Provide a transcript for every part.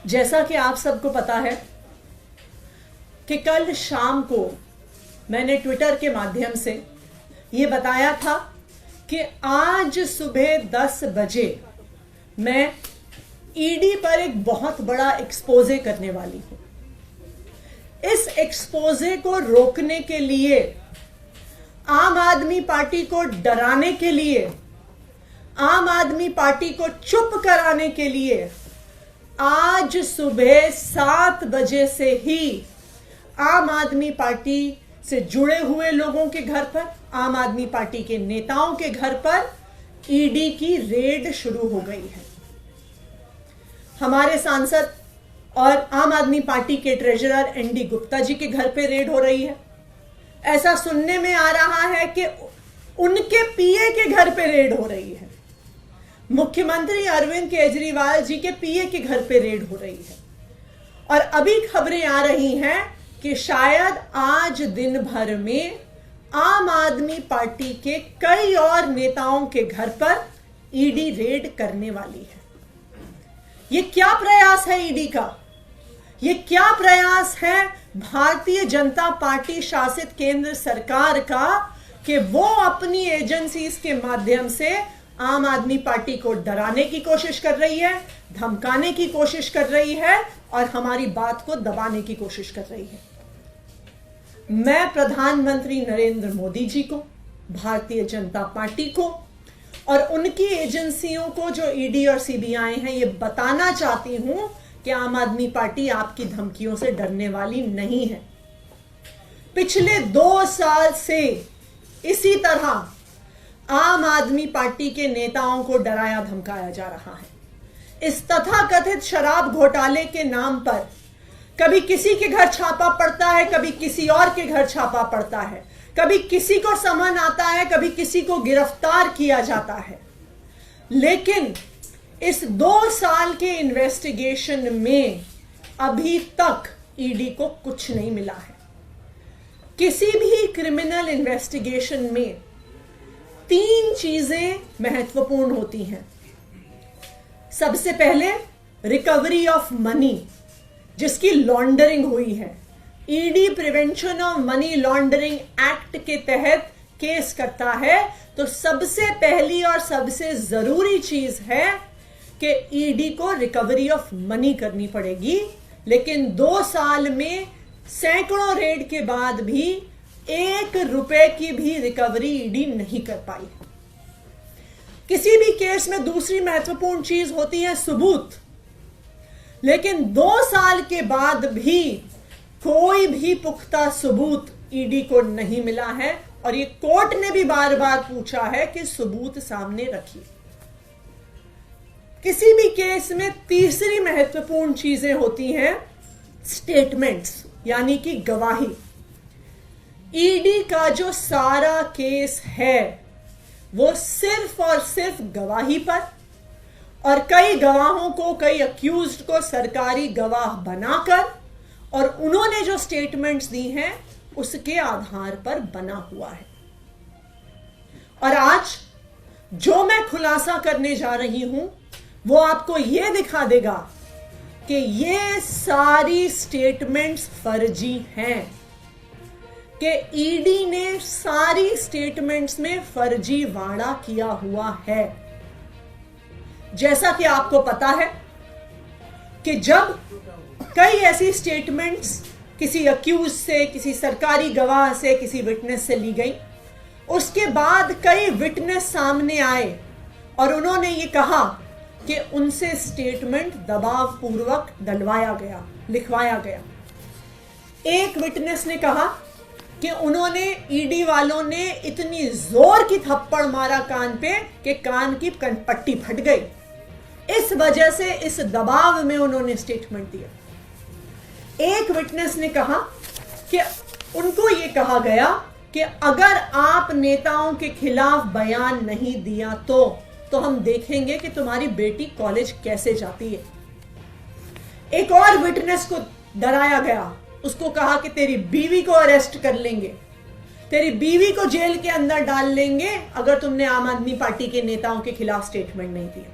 जैसा कि आप सबको पता है कि कल शाम को मैंने ट्विटर के माध्यम से ये बताया था कि आज सुबह 10 बजे मैं ईडी पर एक बहुत बड़ा एक्सपोजे करने वाली हूं। इस एक्सपोजे को रोकने के लिए, आम आदमी पार्टी को डराने के लिए, आम आदमी पार्टी को चुप कराने के लिए आज सुबह 7 बजे से ही आम आदमी पार्टी से जुड़े हुए लोगों के घर पर, आम आदमी पार्टी के नेताओं के घर पर ईडी की रेड शुरू हो गई है। हमारे सांसद और आम आदमी पार्टी के ट्रेजरर एनडी गुप्ता जी के घर पे रेड हो रही है। ऐसा सुनने में आ रहा है कि उनके पीए के घर पे रेड हो रही है। मुख्यमंत्री अरविंद केजरीवाल जी के पीए के घर पे रेड हो रही है। और अभी खबरें आ रही हैं कि शायद आज दिन भर में आम आदमी पार्टी के कई और नेताओं के घर पर ईडी रेड करने वाली है। ये क्या प्रयास है ईडी का? ये क्या प्रयास है भारतीय जनता पार्टी शासित केंद्र सरकार का कि वो अपनी एजेंसीज के माध्यम से आम आदमी पार्टी को डराने की कोशिश कर रही है, धमकाने की कोशिश कर रही है और हमारी बात को दबाने की कोशिश कर रही है। मैं प्रधानमंत्री नरेंद्र मोदी जी को, भारतीय जनता पार्टी को और उनकी एजेंसियों को जो ईडी और सीबीआई हैं, ये बताना चाहती हूं कि आम आदमी पार्टी आपकी धमकियों से डरने वाली नहीं है। पिछले 2 साल से इसी तरह आम आदमी पार्टी के नेताओं को डराया धमकाया जा रहा है। इस तथाकथित शराब घोटाले के नाम पर कभी किसी के घर छापा पड़ता है, कभी किसी और के घर छापा पड़ता है, कभी किसी को समन आता है, कभी किसी को गिरफ्तार किया जाता है। लेकिन इस 2 साल के इन्वेस्टिगेशन में अभी तक ईडी को कुछ नहीं मिला है। किसी भी क्रिमिनल इन्वेस्टिगेशन में 3 चीजें महत्वपूर्ण होती हैं। सबसे पहले रिकवरी ऑफ मनी, जिसकी लॉन्ड्रिंग हुई है। ED prevention of money laundering act के तहत केस करता है तो सबसे पहली और सबसे जरूरी चीज है कि ईडी को रिकवरी ऑफ मनी करनी पड़ेगी। लेकिन 2 साल में सैकड़ों रेड के बाद भी 1 रुपए की भी रिकवरी ईडी नहीं कर पाई। किसी भी केस में दूसरी महत्वपूर्ण चीज होती है सबूत। लेकिन 2 साल के बाद भी कोई भी पुख्ता सबूत ईडी को नहीं मिला है और ये कोर्ट ने भी बार बार पूछा है कि सबूत सामने रखिए। किसी भी केस में तीसरी महत्वपूर्ण चीजें होती हैं स्टेटमेंट्स, यानी कि गवाही। ईडी का जो सारा केस है वो सिर्फ और सिर्फ गवाही पर और कई गवाहों को, कई अक्यूज्ड को सरकारी गवाह बनाकर और उन्होंने जो स्टेटमेंट्स दी हैं उसके आधार पर बना हुआ है। और आज जो मैं खुलासा करने जा रही हूं वो आपको यह दिखा देगा कि ये सारी स्टेटमेंट्स फर्जी हैं, कि ईडी ने सारी स्टेटमेंट्स में फर्जीवाड़ा किया हुआ है। जैसा कि आपको पता है कि जब कई ऐसी स्टेटमेंट्स किसी अक्यूज से, किसी सरकारी गवाह से, किसी विटनेस से ली गई, उसके बाद कई विटनेस सामने आए और उन्होंने ये कहा कि उनसे स्टेटमेंट दबाव पूर्वक डलवाया गया, लिखवाया गया। एक विटनेस ने कहा कि उन्होंने, ईडी वालों ने इतनी जोर की थप्पड़ मारा कान पे कि कान की पट्टी फट गई। इस वजह से इस दबाव में उन्होंने स्टेटमेंट दिया। एक विटनेस ने कहा कि उनको यह कहा गया कि अगर आप नेताओं के खिलाफ बयान नहीं दिया तो हम देखेंगे कि तुम्हारी बेटी कॉलेज कैसे जाती है। एक और विटनेस को डराया गया, उसको कहा कि तेरी बीवी को अरेस्ट कर लेंगे, तेरी बीवी को जेल के अंदर डाल लेंगे अगर तुमने आम आदमी पार्टी के नेताओं के खिलाफ स्टेटमेंट नहीं दिया।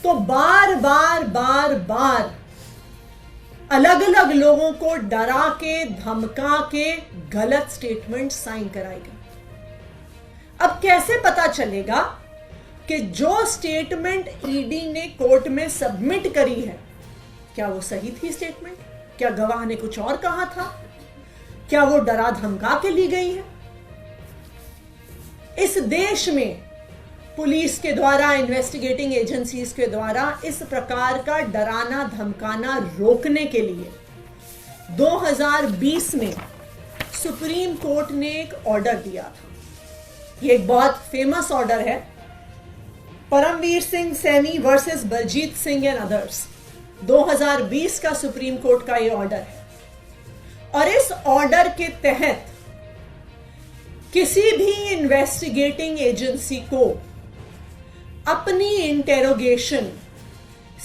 तो बार बार बार बार अलग अलग लोगों को डरा के धमका के गलत स्टेटमेंट साइन कराए गए। अब कैसे पता चलेगा कि जो स्टेटमेंट ईडी ने कोर्ट में सबमिट करी है क्या वो सही थी स्टेटमेंट? क्या गवाह ने कुछ और कहा था? क्या वो डरा धमका के ली गई है? इस देश में पुलिस के द्वारा, इन्वेस्टिगेटिंग एजेंसीज के द्वारा इस प्रकार का डराना धमकाना रोकने के लिए 2020 में सुप्रीम कोर्ट ने एक ऑर्डर दिया था। ये एक बहुत फेमस ऑर्डर है, Paramvir Singh Saini versus Baljit Singh and others. 2020 का सुप्रीम कोर्ट का ये ऑर्डर है और इस ऑर्डर के तहत किसी भी इन्वेस्टिगेटिंग एजेंसी को अपनी इंटेरोगेशन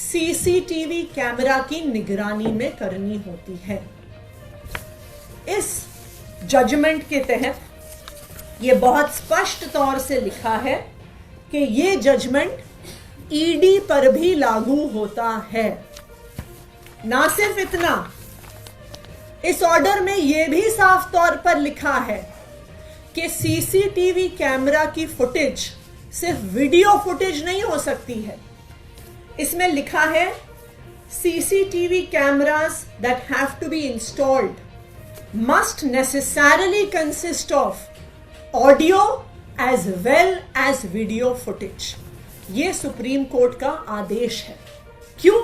सीसीटीवी कैमरा की निगरानी में करनी होती है। इस जजमेंट के तहत यह बहुत स्पष्ट तौर से लिखा है कि यह जजमेंट ईडी पर भी लागू होता है। ना सिर्फ इतना, इस ऑर्डर में यह भी साफ तौर पर लिखा है कि सीसीटीवी कैमरा की फुटेज सिर्फ वीडियो फुटेज नहीं हो सकती है। इसमें लिखा है CCTV cameras that have to be installed must necessarily consist of audio as well as video footage. यह सुप्रीम कोर्ट का आदेश है। क्यों?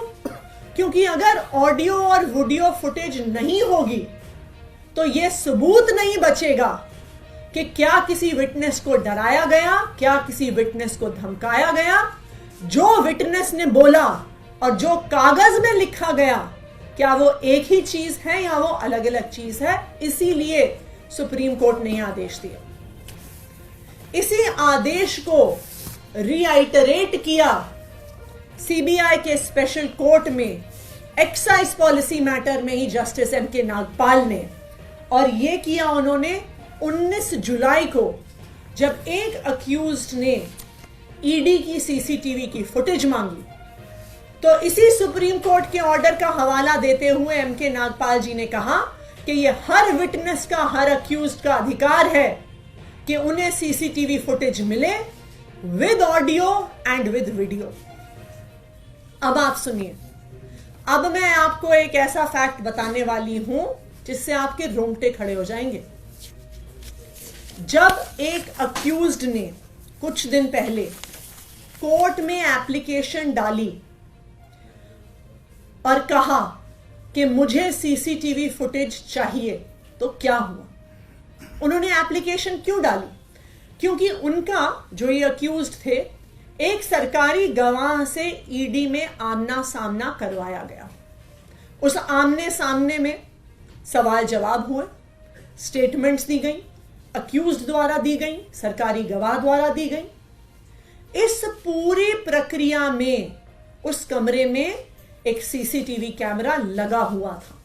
क्योंकि अगर ऑडियो और वीडियो फुटेज नहीं होगी तो यह सबूत नहीं बचेगा कि क्या किसी विटनेस को डराया गया, क्या किसी विटनेस को धमकाया गया। जो विटनेस ने बोला और जो कागज में लिखा गया, क्या वो एक ही चीज है या वो अलग अलग चीज है? इसीलिए सुप्रीम कोर्ट ने यह आदेश दिया। इसी आदेश को रीआइटरेट किया सीबीआई के स्पेशल कोर्ट में एक्साइज पॉलिसी मैटर में ही जस्टिस एमके नागपाल ने, और यह किया उन्होंने 19 जुलाई को, जब एक अक्यूज्ड ने ईडी की सीसीटीवी की फुटेज मांगी। तो इसी सुप्रीम कोर्ट के ऑर्डर का हवाला देते हुए एमके नागपाल जी ने कहा कि यह हर विटनेस का, हर अक्यूज्ड का अधिकार है कि उन्हें सीसीटीवी फुटेज मिले with audio and with video. अब आप सुनिए, अब मैं आपको एक ऐसा फैक्ट बताने वाली हूं जिससे आपके रोंगटे खड़े हो जाएंगे। जब एक अक्यूज्ड ने कुछ दिन पहले कोर्ट में एप्लीकेशन डाली और कहा कि मुझे सीसीटीवी फुटेज चाहिए, तो क्या हुआ? उन्होंने एप्लीकेशन क्यों डाली? क्योंकि उनका, जो ये अक्यूज्ड थे, एक सरकारी गवाह से ईडी में आमना सामना करवाया गया। उस आमने सामने में सवाल जवाब हुए, स्टेटमेंट्स दी गई, अक्यूज्ड द्वारा दी गई, सरकारी गवाह द्वारा दी गई। इस पूरी प्रक्रिया में उस कमरे में एक सीसीटीवी कैमरा लगा हुआ था।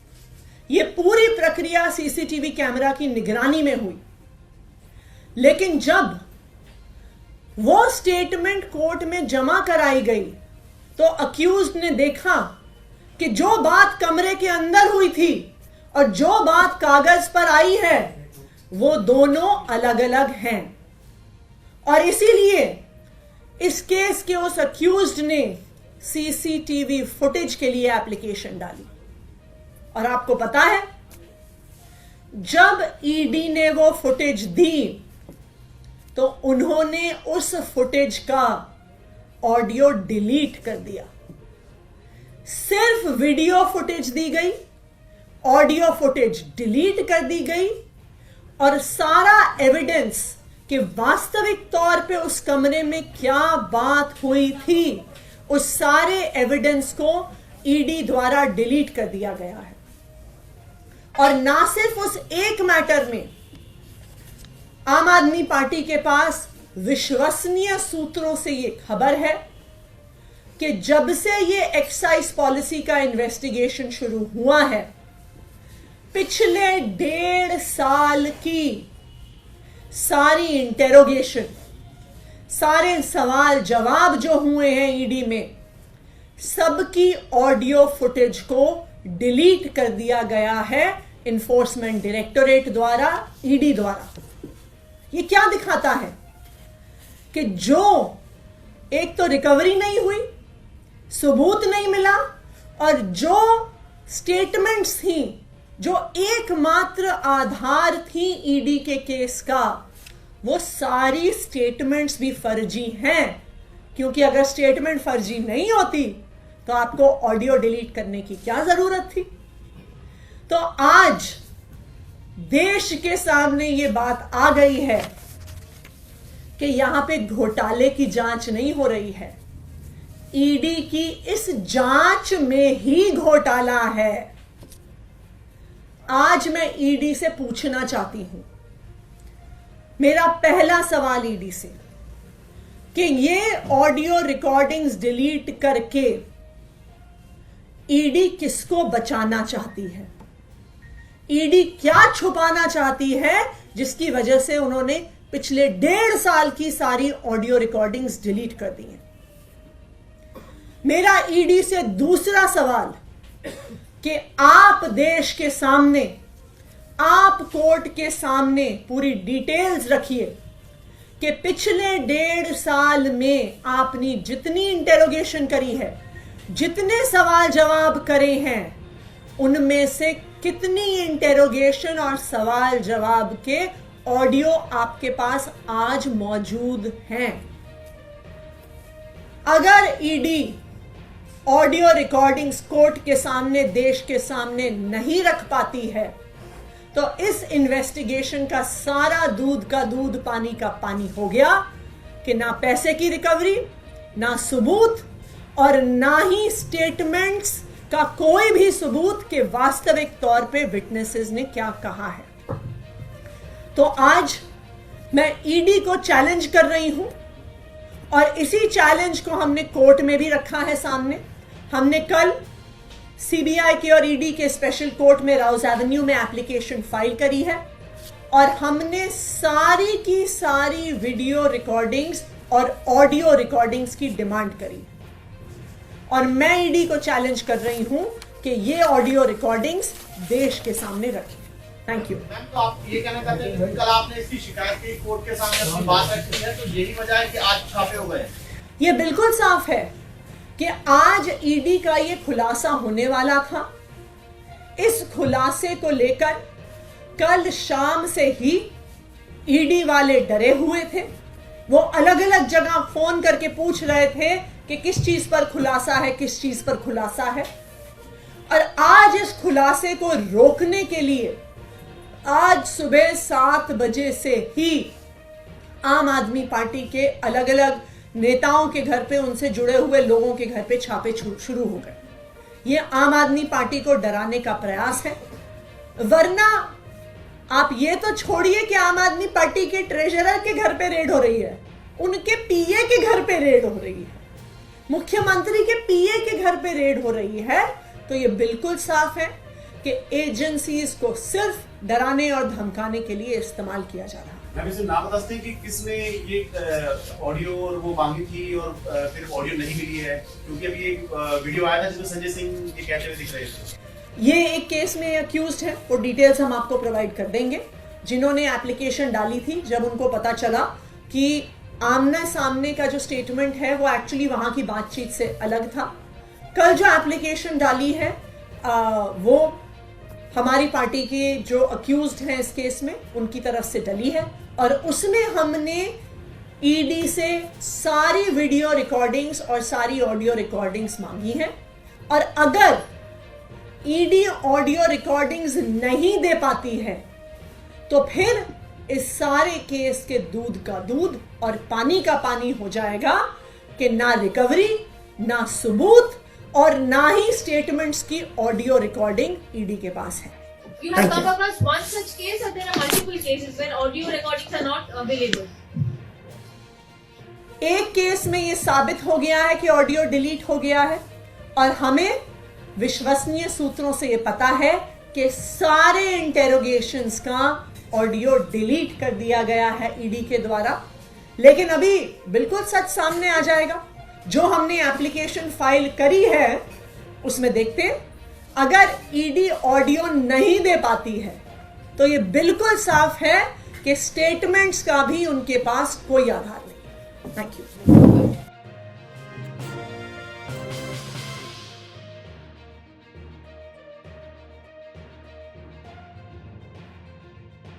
यह पूरी प्रक्रिया सीसीटीवी कैमरा की निगरानी में हुई। लेकिन जब वो स्टेटमेंट कोर्ट में जमा कराई गई तो अक्यूज्ड ने देखा कि जो बात कमरे के अंदर हुई थी और जो बात कागज पर आई है वो दोनों अलग अलग हैं। और इसीलिए इस केस के उस अक्यूज्ड ने सीसीटीवी फुटेज के लिए एप्लीकेशन डाली। और आपको पता है, जब ईडी ने वो फुटेज दी तो उन्होंने उस फुटेज का ऑडियो डिलीट कर दिया। सिर्फ वीडियो फुटेज दी गई, ऑडियो फुटेज डिलीट कर दी गई और सारा एविडेंस कि वास्तविक तौर पे उस कमरे में क्या बात हुई थी, उस सारे एविडेंस को ईडी द्वारा डिलीट कर दिया गया है। और ना सिर्फ उस एक मैटर में, आम आदमी पार्टी के पास विश्वसनीय सूत्रों से यह खबर है कि जब से ये एक्साइज पॉलिसी का इन्वेस्टिगेशन शुरू हुआ है, पिछले 1.5 साल की सारी इंटेरोगेशन, सारे सवाल जवाब जो हुए हैं ईडी में, सबकी ऑडियो फुटेज को डिलीट कर दिया गया है इन्फोर्समेंट डायरेक्टोरेट द्वारा, ईडी द्वारा। ये क्या दिखाता है कि जो एक तो रिकवरी नहीं हुई, सबूत नहीं मिला, और जो स्टेटमेंट्स थी, जो एकमात्र आधार थी ईडी के केस का, वो सारी स्टेटमेंट्स भी फर्जी हैं। क्योंकि अगर स्टेटमेंट फर्जी नहीं होती तो आपको ऑडियो डिलीट करने की क्या जरूरत थी। तो आज देश के सामने ये बात आ गई है कि यहां पे घोटाले की जांच नहीं हो रही है, ईडी की इस जांच में ही घोटाला है। आज मैं ईडी से पूछना चाहती हूं, मेरा पहला सवाल ईडी से, कि ये ऑडियो रिकॉर्डिंग्स डिलीट करके ईडी किसको बचाना चाहती है? ईडी क्या छुपाना चाहती है जिसकी वजह से उन्होंने पिछले 1.5 साल की सारी ऑडियो रिकॉर्डिंग्स डिलीट कर दी हैं? मेरा ईडी से दूसरा सवाल कि आप देश के सामने, आप कोर्ट के सामने पूरी डिटेल्स रखिए कि पिछले 1.5 साल में आपने जितनी इंटेरोगेशन करी है, जितने सवाल जवाब करे हैं, उनमें से कितनी इंटेरोगेशन और सवाल जवाब के ऑडियो आपके पास आज मौजूद हैं। अगर ईडी ऑडियो रिकॉर्डिंग्स कोर्ट के सामने, देश के सामने नहीं रख पाती है, तो इस इन्वेस्टिगेशन का सारा दूध का दूध, पानी का पानी हो गया कि ना पैसे की रिकवरी, ना सबूत, और ना ही स्टेटमेंट्स का कोई भी सबूत कि वास्तविक तौर पे विटनेसेस ने क्या कहा है। तो आज मैं ईडी को चैलेंज कर रही हूं, और इसी चैलेंज को हमने कोर्ट में भी रखा है सामने। हमने कल सीबीआई के और ईडी के स्पेशल कोर्ट में राउज एवेन्यू में एप्लीकेशन फाइल करी है, और हमने सारी की सारी वीडियो रिकॉर्डिंग्स और ऑडियो रिकॉर्डिंग्स की डिमांड करी, और मैं ईडी को चैलेंज कर रही हूं कि ये ऑडियो रिकॉर्डिंग्स देश के सामने रखें। Thank you. मैम, तो आप ये कहना चाहते हैं कल आपने इसकी शिकायत की कोर्ट के सामने, अपनी बात रखी है, तो यही वजह है कि आज छापे हो गए? ये बिल्कुल साफ है कि आज ईडी का ये खुलासा होने वाला था। इस खुलासे को लेकर कल शाम से ही ईडी वाले डरे हुए थे। वो अलग अलग जगह फोन करके पूछ रहे थे कि किस चीज पर खुलासा है, किस चीज पर खुलासा है। और आज इस खुलासे को रोकने के लिए आज सुबह 7 बजे से ही आम आदमी पार्टी के अलग अलग नेताओं के घर पे, उनसे जुड़े हुए लोगों के घर पे छापे शुरू हो गए। ये आम आदमी पार्टी को डराने का प्रयास है। वरना आप ये तो छोड़िए कि आम आदमी पार्टी के ट्रेजरर के घर पे रेड हो रही है, उनके पीए के घर पे रेड हो रही है, मुख्यमंत्री के पीए के घर पे रेड हो रही है। तो ये बिल्कुल साफ है कि एजेंसीज को सिर्फ डराने और धमकाने के लिए इस्तेमाल किया जा रहा है। मैं इसे नाम बता सकते हैं कि किसने ये ऑडियो और वो मांगी थी और फिर ऑडियो नहीं मिली है? क्योंकि अभी एक वीडियो आया था जिसमें संजय सिंह ये कहते हुए दिख रहे थे। ये एक केस में अक्यूज्ड है, वो डिटेल्स हम आपको प्रोवाइड कर देंगे। जिन्होंने एप्लीकेशन डाली थी, जब उनको पता चला कि आमने सामने का जो स्टेटमेंट है वो एक्चुअली वहां की बातचीत से अलग था। कल जो एप्लीकेशन डाली है वो हमारी पार्टी के जो अक्यूज्ड हैं इस केस में, उनकी तरफ से डली है, और उसमें हमने ईडी से सारी वीडियो रिकॉर्डिंग्स और सारी ऑडियो रिकॉर्डिंग्स मांगी हैं। और अगर ईडी ऑडियो रिकॉर्डिंग्स नहीं दे पाती है तो फिर इस सारे केस के दूध का दूध और पानी का पानी हो जाएगा कि ना रिकवरी, ना सबूत, और ना ही स्टेटमेंट्स की ऑडियो रिकॉर्डिंग ईडी के पास है। You have come across one such case, or there are multiple cases where audio recordings are not available? एक केस में ये साबित हो गया है कि ऑडियो डिलीट हो गया है, और हमें विश्वसनीय सूत्रों से ये पता है कि सारे इंटेरोगेशंस का ऑडियो डिलीट कर दिया गया है ईडी के द्वारा। लेकिन अभी बिल्कुल सच सामने आ जाएगा। जो हमने एप्लीकेशन फाइल करी है उसमें देखते हैं, अगर ईडी ऑडियो नहीं दे पाती है तो ये बिल्कुल साफ है कि स्टेटमेंट्स का भी उनके पास कोई आधार नहीं। Thank you.